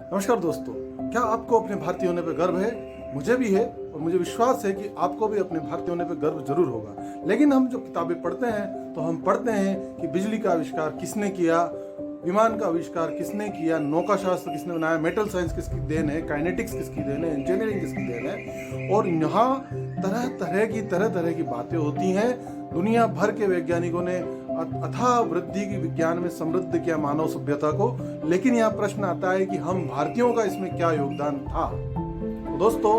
नमस्कार दोस्तों, क्या आपको अपने भारतीय होने पर गर्व है? मुझे भी है और मुझे विश्वास है कि आपको भी अपने भारतीय होने पर गर्व जरूर होगा। लेकिन हम जो किताबें पढ़ते हैं तो हम पढ़ते हैं कि बिजली का आविष्कार किसने किया, विमान का आविष्कार किसने किया, नौका शास्त्र किसने बनाया, मेटल साइंस किसकी देन है, काइनेटिक्स किसकी देन है, इंजीनियरिंग किसकी देन है। और यहाँ तरह तरह की बातें होती हैं। दुनिया भर के वैज्ञानिकों ने अथाह वृद्धि की विज्ञान में समृद्ध किया मानव सभ्यता को। लेकिन यहाँ प्रश्न आता है कि हम भारतीयों का इसमें क्या योगदान था। तो दोस्तों,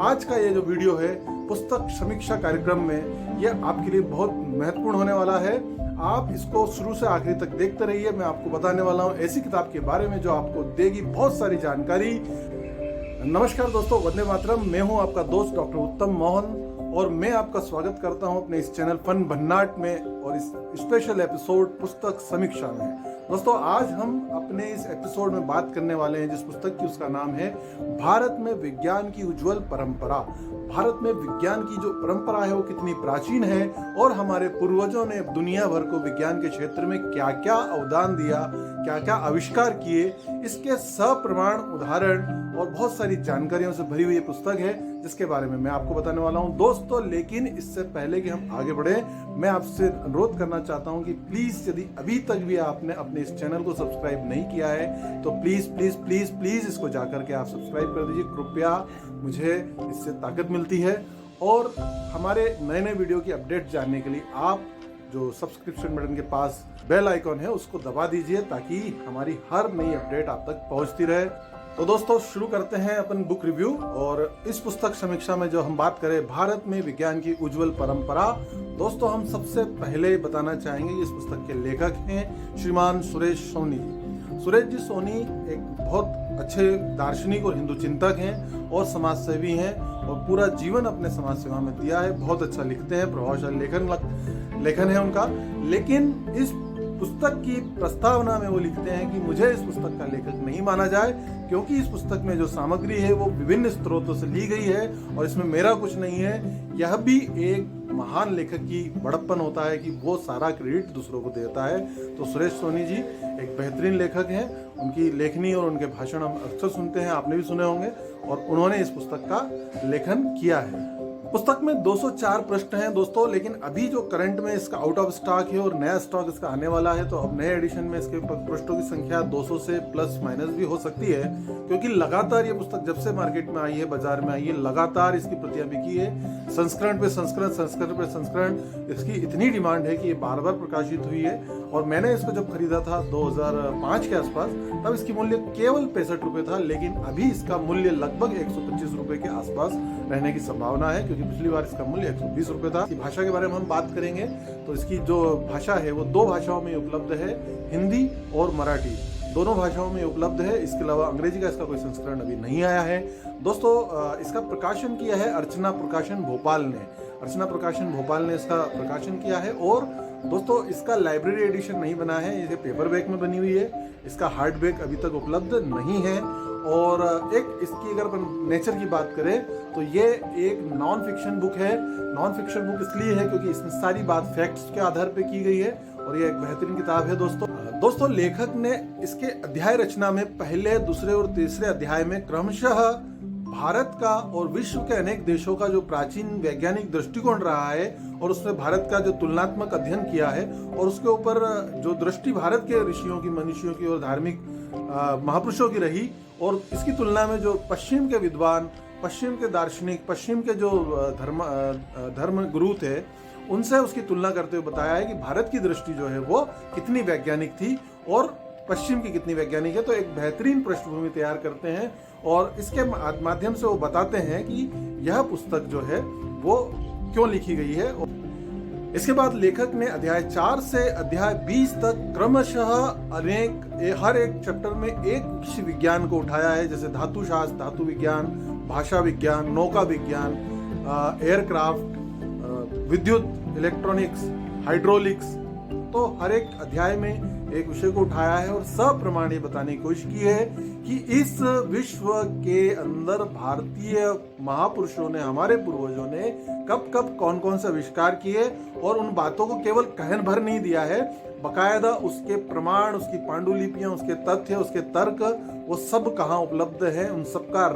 आज का ये जो वीडियो है पुस्तक समीक्षा कार्यक्रम में, ये आपके लिए बहुत महत्वपूर्ण होने वाला है। आप इसको शुरू से आखिरी तक देखते रहिए। मैं आपको बताने वाला हूँ ऐसी किताब के बारे में जो आपको देगी बहुत सारी जानकारी। नमस्कार दोस्तों, वंदे मातरम। मैं हूँ आपका दोस्त डॉक्टर उत्तम मोहन और मैं आपका स्वागत करता हूं अपने इस चैनल फन भन्नाट में और इस स्पेशल एपिसोड पुस्तक समीक्षा में। दोस्तों, आज हम अपने इस एपिसोड में बात करने वाले हैं जिस पुस्तक की, उसका नाम है भारत में विज्ञान की उज्जवल परंपरा। भारत में विज्ञान की जो परंपरा है वो कितनी प्राचीन है और हमारे पूर्वजों ने दुनिया भर को विज्ञान के क्षेत्र में क्या क्या अवदान दिया, क्या क्या आविष्कार किए, इसके सप्रमाण उदाहरण और बहुत सारी जानकारियों से भरी हुई ये पुस्तक है जिसके बारे में मैं आपको बताने वाला हूं दोस्तों। लेकिन इससे पहले कि हम आगे बढ़े, मैं आपसे अनुरोध करना चाहता हूं कि प्लीज, यदि अभी तक भी आपने अपने इस चैनल को सब्सक्राइब नहीं किया है तो प्लीज प्लीज प्लीज प्लीज इसको जाकर के आप सब्सक्राइब कर दीजिए। कृपया, मुझे इससे ताकत मिलती है। और हमारे नए नए वीडियो की अपडेट जानने के लिए आप जो सब्सक्रिप्शन बटन के पास बेल आइकॉन है उसको दबा दीजिए ताकि हमारी हर नई अपडेट आप तक पहुंचती रहे। तो दोस्तों, शुरू करते हैं अपन बुक रिव्यू। और इस पुस्तक समीक्षा में जो हम बात करें भारत में विज्ञान की उज्जवल परंपरा, दोस्तों हम सबसे पहले बताना चाहेंगे इस पुस्तक के लेखक हैं श्रीमान सुरेश सोनी। सुरेश जी सोनी एक बहुत अच्छे दार्शनिक और हिंदू चिंतक हैं और समाजसेवी हैं और पूरा जीवन अपने समाज सेवा में दिया है। बहुत अच्छा लिखते हैं, प्रभावशाली लेखन है उनका। लेकिन इस पुस्तक की प्रस्तावना में वो लिखते हैं कि मुझे इस पुस्तक का लेखक नहीं माना जाए क्योंकि इस पुस्तक में जो सामग्री है वो विभिन्न स्रोतों से ली गई है और इसमें मेरा कुछ नहीं है। यह भी एक महान लेखक की बड़प्पन होता है कि वो सारा क्रेडिट दूसरों को देता है। तो सुरेश सोनी जी एक बेहतरीन लेखक हैं। उनकी लेखनी और उनके भाषण हम अक्सर सुनते हैं, आपने भी सुने होंगे। और उन्होंने इस पुस्तक का लेखन किया है। पुस्तक में 204 प्रश्न हैं दोस्तों, लेकिन अभी जो करंट में इसका आउट ऑफ स्टॉक है और नया स्टॉक इसका आने वाला है, तो अब नए एडिशन में इसके पृष्ठों की संख्या 200 से प्लस माइनस भी हो सकती है क्योंकि लगातार ये पुस्तक जब से मार्केट में आई है, बाजार में आई है, लगातार इसकी प्रतियां बिकी है। संस्करण पे संस्करण इसकी इतनी डिमांड है कि ये बार बार प्रकाशित हुई है। और मैंने इसको जब खरीदा था 2005 के आसपास, तब इसकी मूल्य केवल 65 रुपए था। लेकिन अभी इसका मूल्य लगभग 125 रुपए के आसपास रहने की संभावना है क्योंकि पिछली बार इसका मूल्य 120 रुपए था। इसकी भाषा के बारे में हम बात करेंगे तो इसकी जो भाषा है वो 2 भाषाओं में उपलब्ध है, हिंदी और मराठी, दोनों भाषाओं में उपलब्ध है। इसके अलावा अंग्रेजी का इसका कोई संस्करण अभी नहीं आया है। दोस्तों, इसका प्रकाशन किया है अर्चना प्रकाशन भोपाल ने। अर्चना प्रकाशन भोपाल ने इसका प्रकाशन किया है। और दोस्तों, इसका लाइब्रेरी एडिशन नहीं बना है, ये पेपर बैक में बनी हुई है। इसका हार्ड बैक अभी तक उपलब्ध नहीं है। और एक इसकी अगर अपन नेचर की बात करें तो ये एक नॉन फिक्शन बुक है। नॉन फिक्शन बुक इसलिए है क्योंकि इसमें सारी बात फैक्ट्स के आधार पे की गई है और ये एक बेहतरीन किताब है दोस्तों। लेखक ने इसके अध्याय रचना में पहले, दूसरे और तीसरे अध्याय में क्रमशः भारत का और विश्व के अनेक देशों का जो प्राचीन वैज्ञानिक दृष्टिकोण रहा है और उसमें भारत का जो तुलनात्मक अध्ययन किया है और उसके ऊपर जो दृष्टि भारत के ऋषियों की, मनीषियों की और धार्मिक महापुरुषों की रही, और इसकी तुलना में जो पश्चिम के विद्वान, पश्चिम के दार्शनिक, पश्चिम के जो धर्म गुरु थे, उनसे उसकी तुलना करते हुए बताया है कि भारत की दृष्टि जो है वो कितनी वैज्ञानिक थी और पश्चिम की कितनी वैज्ञानिक है। तो एक बेहतरीन पृष्ठभूमि तैयार करते हैं और इसके माध्यम से वो बताते हैं कि यह पुस्तक जो है वो क्यों लिखी गई है। इसके बाद लेखक ने अध्याय 4 से अध्याय 20 तक क्रमशः हर एक चैप्टर में एक किसी विज्ञान को उठाया है, जैसे धातु शास्त्र, धातु विज्ञान, भाषा विज्ञान, नौका विज्ञान, एयरक्राफ्ट, विद्युत, इलेक्ट्रॉनिक्स, हाइड्रोलिक्स। तो हर एक अध्याय में एक विषय को उठाया है और सप्रमाण ये बताने की कोशिश की है कि इस विश्व के अंदर भारतीय महापुरुषों ने, हमारे पूर्वजों ने कब कब कौन कौन से आविष्कार किए और उन बातों को केवल कहन भर नहीं दिया है, बकायदा उसके प्रमाण, उसकी पांडुलिपियां, उसके तथ्य, उसके तर्क, वो सब कहाँ उपलब्ध है, उन सब का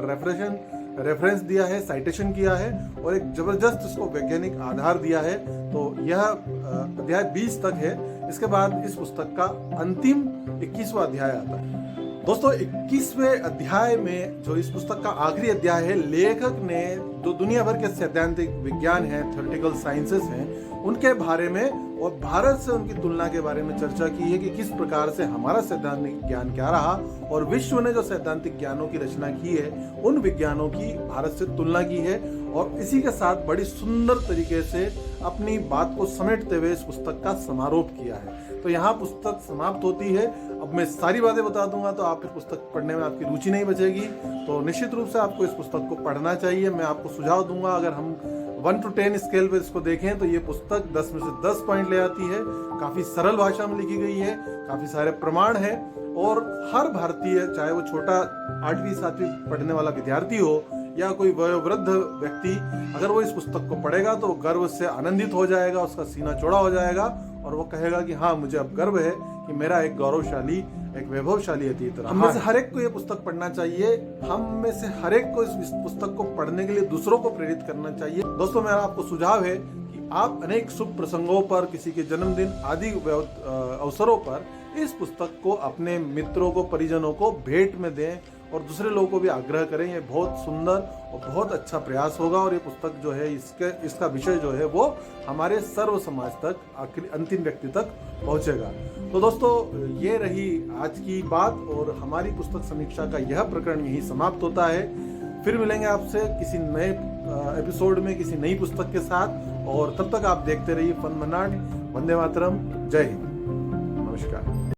रेफरेंस दिया है, साइटेशन किया है और एक जबरदस्त इसको वैज्ञानिक आधार दिया है। तो यह अध्याय 20 तक है। इसके बाद इस पुस्तक का अंतिम 21वां अध्याय आता है। दोस्तों 21वें अध्याय में जो इस पुस्तक का आखिरी अध्याय है, लेखक ने जो दुनिया भर के सैद्धांतिक विज्ञान है, थ्योरेटिकल साइंसेस हैं, उनके बारे में और भारत से उनकी तुलना के बारे में चर्चा की है कि किस प्रकार से हमारा सैद्धांतिक ज्ञान क्या रहा और विश्व ने जो सैद्धांतिक ज्ञानों की रचना की है उन विज्ञानों की भारत से तुलना की है और इसी के साथ बड़ी सुंदर तरीके से अपनी बात को समेटते हुए इस पुस्तक का समारोप किया है। तो यहाँ पुस्तक समाप्त होती है। अब मैं सारी बातें बता दूंगा तो आप फिर पुस्तक पढ़ने में आपकी रुचि नहीं बचेगी। तो निश्चित रूप से आपको इस पुस्तक को पढ़ना चाहिए। मैं आपको सुझाव दूंगा, अगर हम 1 to 10 स्केल पे इसको देखें तो ये पुस्तक 10 में से 10 पॉइंट ले आती है। काफी सरल भाषा में लिखी गई है, काफी सारे प्रमाण है और हर भारतीय, चाहे वो छोटा 8वीं 7वीं पढ़ने वाला विद्यार्थी हो या कोई वयोवृद्ध व्यक्ति, अगर वो इस पुस्तक को पढ़ेगा तो वो गर्व से आनंदित हो जाएगा, उसका सीना चौड़ा हो जाएगा और वो कहेगा कि हाँ, मुझे अब गर्व है कि मेरा एक गौरवशाली, एक वैभवशाली अतीत रहा। हम में से हर एक को ये पुस्तक पढ़ना चाहिए। हम में से हर एक को इस पुस्तक को पढ़ने के लिए दूसरों को प्रेरित करना चाहिए। दोस्तों मेरा आपको सुझाव है कि आप अनेक शुभ प्रसंगों पर, किसी के जन्मदिन आदि अवसरों पर इस पुस्तक को अपने मित्रों को, परिजनों को भेंट में दें और दूसरे लोगों को भी आग्रह करें। ये बहुत सुंदर और बहुत अच्छा प्रयास होगा और ये पुस्तक जो है, इसका विषय जो है वो हमारे सर्व समाज तक, आखिर अंतिम व्यक्ति तक पहुंचेगा। तो दोस्तों ये रही आज की बात और हमारी पुस्तक समीक्षा का यह प्रकरण यही समाप्त होता है। फिर मिलेंगे आपसे किसी नए एपिसोड में, किसी नई पुस्तक के साथ, और तब तक आप देखते रहिए फन मनाट। वंदे मातरम। जय हिंद। नमस्कार।